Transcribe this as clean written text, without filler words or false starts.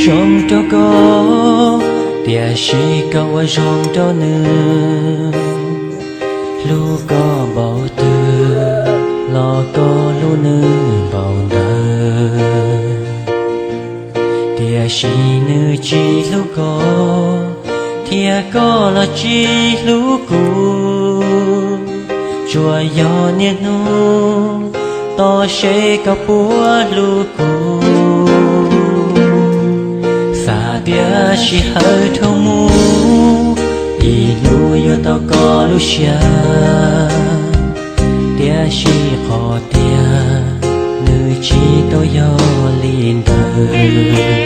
trong cho có tia chỉ cao ở trong cho nữ lu có bảo tư lo có lu nữ bảo đời tia chỉ nữ chỉ lu có tia có là chỉ lu cu chùa gió nhiệt nu to sẽ cao búa lu cu xa tia chỉ hơi thông mu đi lu yo to có lu xa tia chỉ khó tia nữ chỉ to yo liên đời